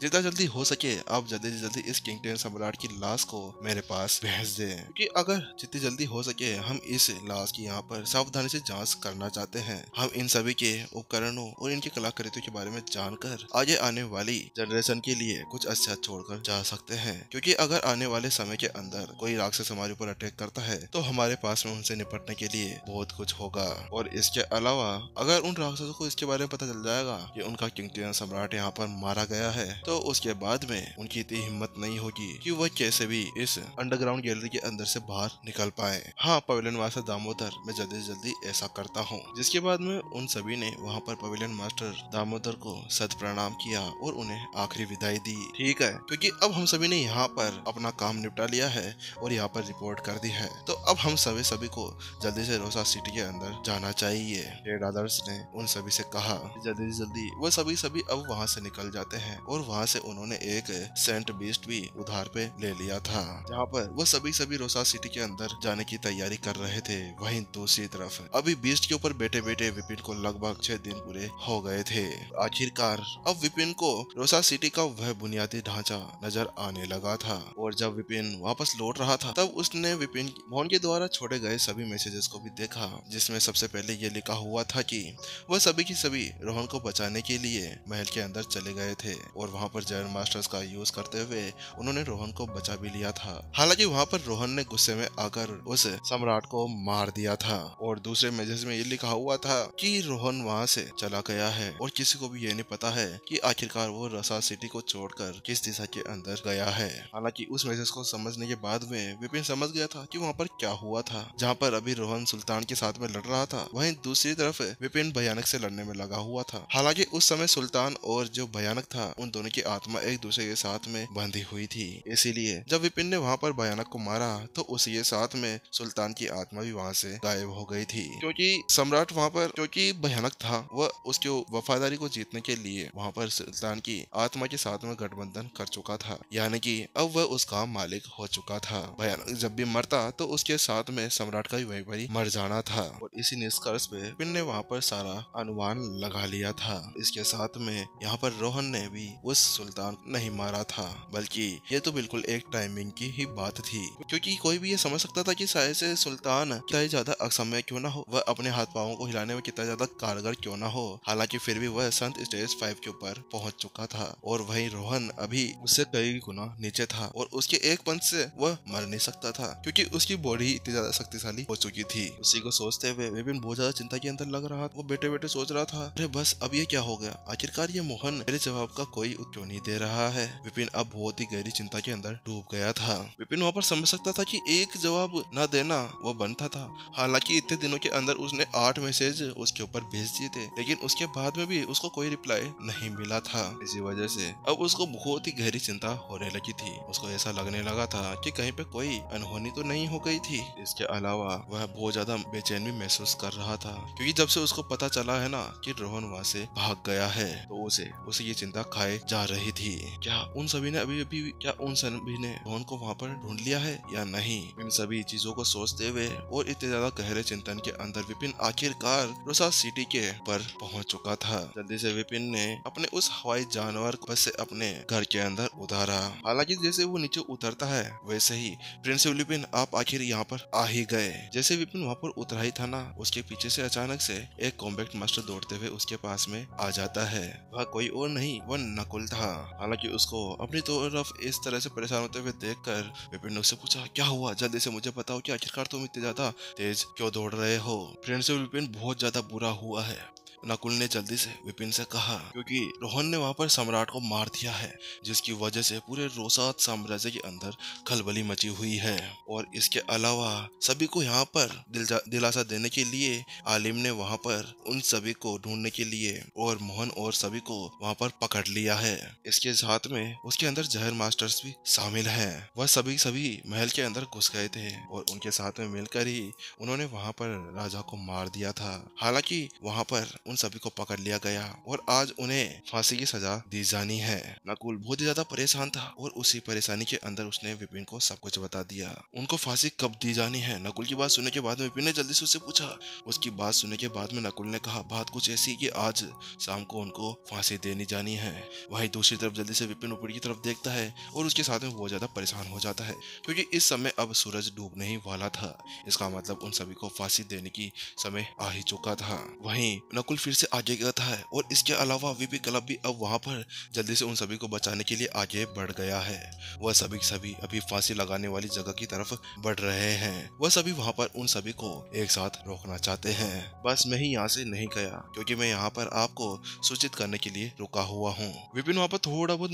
जितना जल्दी हो सके आप जल्दी से जल्दी इस किंगटेन सम्राट की लाश को मेरे पास भेज दें, क्योंकि अगर जितनी जल्दी हो सके हम इस लाश की यहाँ पर सावधानी से जांच करना चाहते हैं। हम इन सभी के उपकरणों और इनकी कलाकृतियों के बारे में जानकर आगे आने वाली जनरेशन के लिए कुछ अच्छा छोड़कर जा सकते हैं, क्योंकि अगर आने वाले समय के अंदर कोई राक्षस हमारे ऊपर अटैक करता है तो हमारे पास में उनसे निपटने के लिए बहुत कुछ होगा। और इसके अलावा अगर उन राक्षसों को इसके बारे में पता चल जाएगा कि उनका किंगटेन सम्राट यहाँ पर मारा गया है, तो उसके बाद में उनकी इतनी हिम्मत नहीं होगी कि वह कैसे भी इस अंडरग्राउंड गैलरी के अंदर से बाहर निकल पाए। हाँ, पवेलियन मास्टर दामोदर, मैं जल्दी से जल्दी ऐसा करता हूँ। जिसके बाद में उन सभी ने वहाँ पर पवेलियन मास्टर दामोदर को सत प्रणाम किया और उन्हें आखिरी विदाई दी। ठीक है, क्योंकि अब हम सभी ने यहाँ पर अपना काम निपटा लिया है और यहाँ पर रिपोर्ट कर दी है, तो अब हम सभी को जल्दी से रोसा सिटी के अंदर जाना चाहिए। रेड आदर्श ने उन सभी से कहा जल्दी से जल्दी वो सभी अब वहाँ से निकल जाते हैं और वहाँ से उन्होंने एक सेंट बीस्ट भी उधार पे ले लिया था, जहाँ पर वो सभी रोसा सिटी के अंदर जाने की तैयारी कर रहे थे। वहीं दूसरी तरफ अभी बीस्ट के ऊपर बैठे बैठे विपिन को लगभग 6 दिन पूरे हो गए थे। आखिरकार अब विपिन को रोसा सिटी का वह बुनियादी ढांचा नजर आने लगा था, और जब विपिन वापस लौट रहा था तब उसने विपिन मोहन के द्वारा छोड़े गए सभी मैसेजेस को भी देखा, जिसमें सबसे पहले ये लिखा हुआ था कि वह सभी की सभी रोहन को बचाने के लिए महल के अंदर चले गए थे और वहां पर जैन मास्टर्स का यूज करते हुए उन्होंने रोहन को बचा भी लिया था। हालांकि वहां पर रोहन ने गुस्से में आकर उस सम्राट को मार दिया था, और दूसरे मैसेज में ये लिखा हुआ था कि रोहन वहां से चला गया है और किसी को भी ये नहीं पता है कि आखिरकार वो रसा सिटी को छोड़कर किस दिशा के अंदर गया है। हालांकि उस मैसेज को समझने के बाद में विपिन समझ गया था कि वहाँ पर क्या हुआ था। जहाँ पर अभी रोहन सुल्तान के साथ में लड़ रहा था, वहीं दूसरी तरफ विपिन भयानक से लड़ने में लगा हुआ था। हालांकि उस समय सुल्तान और जो भयानक था उन दोनों की आत्मा एक दूसरे के साथ में बंधी हुई थी, इसीलिए जब विपिन ने वहाँ पर भयानक को मारा तो उसी के साथ में सुल्तान की आत्मा भी वहाँ से गायब हो गई थी, क्योंकि सम्राट वहाँ पर क्योंकि भयानक था वह उसकी वफादारी को जीतने के लिए वहाँ पर सुल्तान की आत्मा के साथ में गठबंधन कर चुका था, यानी कि अब वह उसका मालिक हो चुका था। भयानक जब भी मरता तो उसके साथ में सम्राट का भी वहीं पर ही मर जाना था, और इसी निष्कर्ष पे विपिन ने वहाँ पर सारा अनुमान लगा लिया था। इसके साथ में यहाँ पर रोहन ने भी उस सुल्तान को नहीं मारा था, बल्कि ये तो बिल्कुल एक टाइमिंग की ही बात थी, क्योंकि कोई भी ये समझ सकता था कि शायद से सुल्तान कितना ही ज्यादा अक्षम्य क्यों ना हो, वह अपने हाथ पांवों को हिलाने में कितना ज्यादा कारगर क्यों ना हो, हालांकि फिर भी वह संत स्टेज 5 के ऊपर पहुंच चुका था, और वही रोहन अभी उससे कई गुना नीचे था, और उसके एक पंच से वह मर नहीं सकता था, क्योंकि उसकी बॉडी इतनी ज्यादा शक्तिशाली हो चुकी थी। उसी को सोचते हुए विपिन बहुत ज्यादा चिंता के अंदर लग रहा था। वो बैठे बैठे सोच रहा था, अरे बस अब ये क्या हो गया, आखिरकार ये मोहन मेरे जवाब का कोई उत्तर क्यों नहीं दे रहा है। विपिन अब बहुत ही गहरी चिंता के अंदर डूब गया था। विपिन वहाँ पर समझ सकता था कि एक जवाब न देना वो बनता था। हालांकि इतने दिनों के अंदर उसने 8 मैसेज उसके ऊपर भेज दिए थे, लेकिन उसके बाद में भी उसको कोई रिप्लाई नहीं मिला था। इसी वजह से अब उसको बहुत ही गहरी चिंता होने लगी थी। उसको ऐसा लगने लगा था कि कहीं पे कोई अनहोनी तो नहीं हो गई थी। इसके अलावा वह बहुत ज्यादा बेचैन भी महसूस कर रहा था, क्योंकि जब से उसको पता चला है ना कि रोहन वहाँ से भाग गया है, तो उसे ये चिंता खाए जा रही थी। क्या उन सभी ने रोहन को वहाँ पर ढूंढ लिया है या नहीं। इन सभी चीजों को सोचते हुए और इतने ज्यादा गहरे चिंतन के अंदर विपिन आखिरकार रोसा सिटी के पर पहुंच चुका था। जल्दी से विपिन ने अपने उस हवाई जानवर को बस से अपने घर के अंदर उतारा। हालांकि जैसे वो नीचे उतरता है वैसे ही प्रिंस विपिन आप आखिर यहाँ पर आ ही गए। जैसे विपिन वहाँ पर उतरा ही था ना, उसके पीछे से अचानक से एक कॉम्बैक्ट मास्टर दौड़ते हुए उसके पास में आ जाता है। वह कोई और नहीं, वह नकुल था। हालांकि उसको अपनी तरफ इस तरह से परेशान होते हुए देखकर विपिन ने उससे पूछा, क्या हुआ, जल्दी से मुझे बताओ कि आखिरकार तुम इतने ज्यादा तेज क्यों दौड़ रहे हो। फ्रेंड से विपिन बहुत ज्यादा बुरा हुआ है, नकुल ने जल्दी से विपिन से कहा, क्योंकि रोहन ने वहां पर सम्राट को मार दिया है, जिसकी वजह से पूरे रोसात साम्राज्य के अंदर खलबली मची हुई है। और इसके अलावा सभी को यहाँ पर दिलासा देने के लिए आलिम ने वहां पर उन सभी को ढूंढने के लिए और मोहन और सभी को वहां पर पकड़ लिया है। इसके साथ में उसके अंदर जहर मास्टर्स भी शामिल हैं। वह सभी महल के अंदर घुस गए थे और उनके साथ में मिलकर ही उन्होंने वहां पर राजा को मार दिया था। हालांकि वहां पर उन सभी को पकड़ लिया गया और आज उन्हें फांसी की सजा दी जानी है। नकुल बहुत ही ज्यादा परेशान था और उसी परेशानी के अंदर उसने विपिन को सब कुछ बता दिया। उनको फांसी कब दी जानी है, नकुल की बात सुनने के बाद में विपिन ने जल्दी से उससे पूछा। उसकी बात सुनने के बाद में नकुल ने कहा, बात कुछ ऐसी कि आज शाम को उनको फांसी देनी जानी है। वहीं दूसरी तरफ जल्दी से विपिन ऊपर की तरफ देखता है और उसके साथ में बहुत ज्यादा परेशान हो जाता है, क्योंकि इस समय अब सूरज डूबने ही वाला था। इसका मतलब उन सभी को फांसी देने की समय आ ही चुका था। वहीं नकुल फिर से आगे गया था और इसके अलावा वीपी क्लब भी अब वहां पर जल्दी से उन सभी को बचाने के लिए आगे बढ़ गया है। वह सभी अभी फांसी लगाने वाली जगह की तरफ बढ़ रहे हैं। वह सभी वहां पर उन सभी को एक साथ रोकना चाहते हैं। बस मैं ही यहाँ से नहीं गया, क्योंकि मैं यहाँ पर आपको सूचित करने के लिए रुका हुआ हूँ। विपिन वहाँ पर थोड़ा बहुत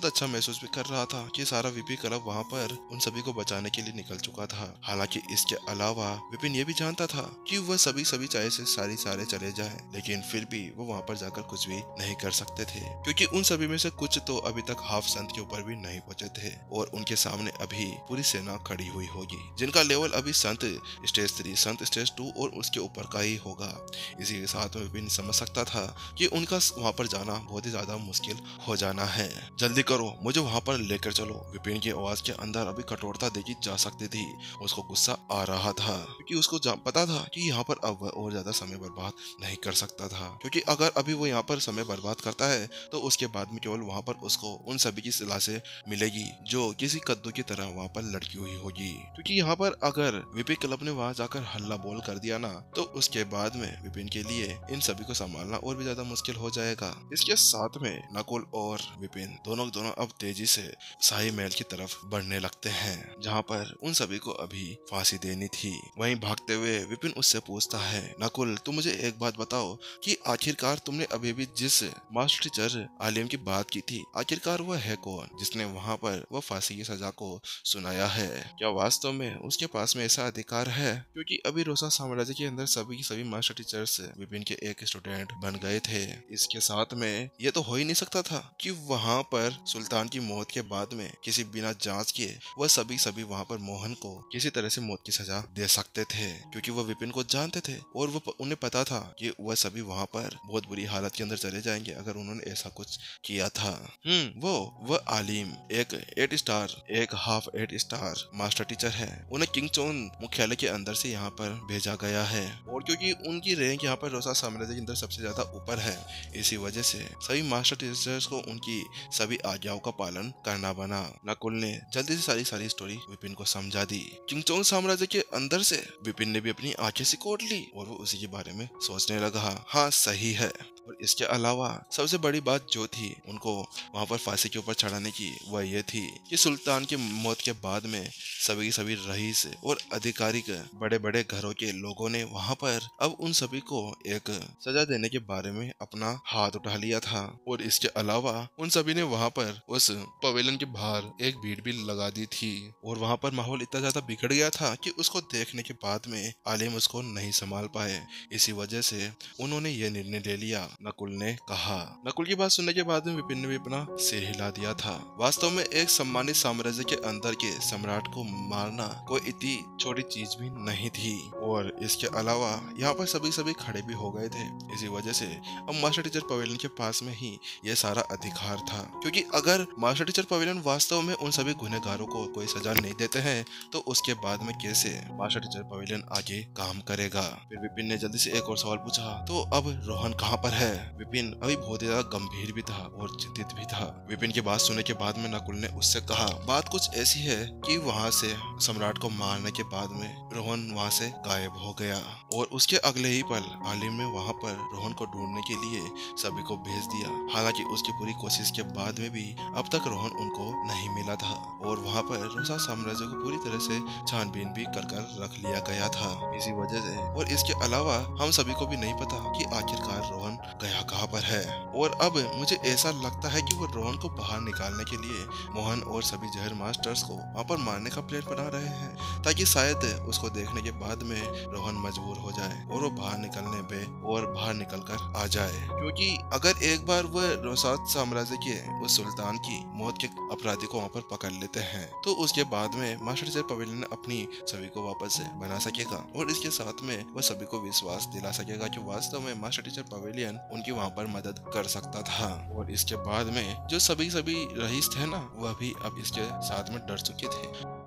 अच्छा महसूस भी कर रहा था कि सारा वीपी क्लब वहाँ पर उन सभी को बचाने के लिए निकल चुका था। हालांकि इसके अलावा विपिन ये भी जानता था कि वह सभी चाहे से सारे चले जाएं, लेकिन फिर भी वो वहाँ पर जाकर कुछ भी नहीं कर सकते थे, क्योंकि उन सभी में से कुछ तो अभी तक हाफ संत के ऊपर भी नहीं पहुंचे थे और उनके सामने अभी पूरी सेना खड़ी हुई होगी, जिनका लेवल अभी संत स्टेज 3, संत स्टेज 2 और उसके ऊपर का ही होगा। इसी के साथ में विपिन समझ सकता था कि उनका वहाँ पर जाना बहुत ही ज्यादा मुश्किल हो जाना है। जल्दी करो, मुझे वहाँ पर लेकर चलो। विपिन की आवाज के अंदर अभी कठोरता देखी जा सकती थी। उसको गुस्सा आ रहा था, क्योंकि उसको पता था कि यहाँ पर अब और ज्यादा समय बर्बाद नहीं कर सकता था, क्योंकि अगर अभी वो यहाँ पर समय बर्बाद करता है तो उसके बाद में केवल वहाँ पर उसको उन सभी की लाशें मिलेगी जो किसी कद्दू की तरह वहाँ पर लड़की हुई होगी। क्योंकि यहाँ पर अगर विपिन क्लब ने वहाँ जाकर हल्ला बोल कर दिया ना, तो उसके बाद में विपिन के लिए इन सभी को संभालना और भी ज्यादा मुश्किल हो जाएगा। इसके साथ में नकुल और विपिन दोनों अब तेजी से शाही महल की तरफ बढ़ने लगते हैं, जहाँ पर उन सभी को अभी फांसी देनी थी। वहीं भागते हुए विपिन उससे पूछता है, नकुल तुम मुझे एक बात बताओ कि आखिरकार तुमने अभी भी जिस मास्टर टीचर आलिम की बात की थी, आखिरकार वह है कौन जिसने वहाँ पर वह फांसी की सजा को सुनाया है? क्या वास्तव में उसके पास में ऐसा अधिकार है? क्योंकि अभी रोसा साम्राज्य के अंदर सभी मास्टर टीचर्स विपिन के एक स्टूडेंट बन गए थे। इसके साथ में ये तो हो ही नहीं सकता था कि वहाँ पर सुल्तान की मौत के बाद में किसी बिना जांच किए वह सभी वहाँ पर मोहन को किसी तरह से मौत की सजा दे सकते थे, क्योंकि वह विपिन को जानते थे और वो उन्हें पता था कि वह सभी वहाँ पर बहुत बुरी हालत के अंदर चले जाएंगे अगर उन्होंने ऐसा कुछ किया था। वह आलिम एक 8 स्टार, एक हाफ 8 स्टार मास्टर टीचर है। उन्हें किंगचोन मुख्यालय के अंदर से यहाँ पर भेजा गया है, और क्योंकि उनकी रैंक यहाँ पर रोसा साम्राज्य के अंदर सबसे ज्यादा ऊपर है, इसी वजह से सभी मास्टर टीचर्स को उनकी सभी आज्ञाओं का पालन करना बना। नकुल ने जल्दी से सारी स्टोरी विपिन को समझा दी। किंगचोन साम्राज्य के अंदर से विपिन ने भी अपनी आंखें सिकोड़ ली और वो उसी के बारे में सोचने लगा। हाँ सही है। और इसके अलावा सबसे बड़ी बात जो थी उनको वहां पर फांसी के ऊपर चढ़ाने की, वह ये थी कि सुल्तान की मौत के बाद में सभी रईस और अधिकारी बड़े बड़े घरों के लोगों ने वहां पर अब उन सभी को एक सजा देने के बारे में अपना हाथ उठा लिया था। और इसके अलावा उन सभी ने वहां पर उस पवेलियन के बाहर एक भीड़ भी लगा दी थी, और वहां पर माहौल इतना ज्यादा बिगड़ गया था कि उसको देखने के बाद में आलिम उसको नहीं संभाल पाए। इसी वजह से उन्होंने ये निर्णय ले लिया, नकुल ने कहा। नकुल की बात सुनने के बाद में विपिन ने भी अपना सिर हिला दिया था। वास्तव में एक सम्मानित साम्राज्य के अंदर के सम्राट को मारना कोई इतनी छोटी चीज भी नहीं थी, और इसके अलावा यहाँ पर सभी खड़े भी हो गए थे। इसी वजह से अब मास्टर टीचर पवेलियन के पास में ही यह सारा अधिकार था, क्योंकि अगर मास्टर टीचर पवेलियन वास्तव में उन सभी गुनहगारों को कोई सजा नहीं देते हैं तो उसके बाद में कैसे मास्टर टीचर पवेलियन आगे काम करेगा। फिर विपिन ने जल्दी से एक और सवाल पूछा, तो अब रोहन कहाँ पर है? विपिन अभी बहुत ज्यादा गंभीर भी था और चिंतित भी था। विपिन की बात सुनने के बाद में नकुल ने उससे कहा, बात कुछ ऐसी है कि वहाँ से सम्राट को मारने के बाद में रोहन वहाँ से गायब हो गया, और उसके अगले ही पल आलिम ने वहाँ पर रोहन को ढूंढने के लिए सभी को भेज दिया। हालांकि उसकी पूरी कोशिश के बाद में भी अब तक रोहन उनको नहीं मिला था, और वहाँ पर रोसा साम्राज्य को पूरी तरह से छानबीन भी कर रख लिया गया था। इसी वजह से और इसके अलावा हम सभी को भी नहीं पता कि आखिरकार रोहन गया कहाँ पर है। और अब मुझे ऐसा लगता है कि वो रोहन को बाहर निकालने के लिए मोहन और सभी जहर मास्टर्स को वहाँ पर मारने का प्लान बना रहे हैं, ताकि शायद उसको देखने के बाद में रोहन मजबूर हो जाए और वो बाहर निकलने पे और बाहर निकल कर आ जाए। क्योंकि अगर एक बार वह रोसात साम्राज्य के उस सुल्तान की मौत के अपराधी को वहाँ पर पकड़ लेते हैं, तो उसके बाद में मास्टर टीचर पवेलियन अपनी छवि को वापस से बना सकेगा और इसके साथ में वह सभी को विश्वास दिला सकेगा कि वास्तव में मास्टर टीचर पवेलियन उनकी वहाँ पर मदद कर सकता था। और इसके बाद में जो सभी रईस थे ना, वह भी अब इसके साथ में डर चुके थे।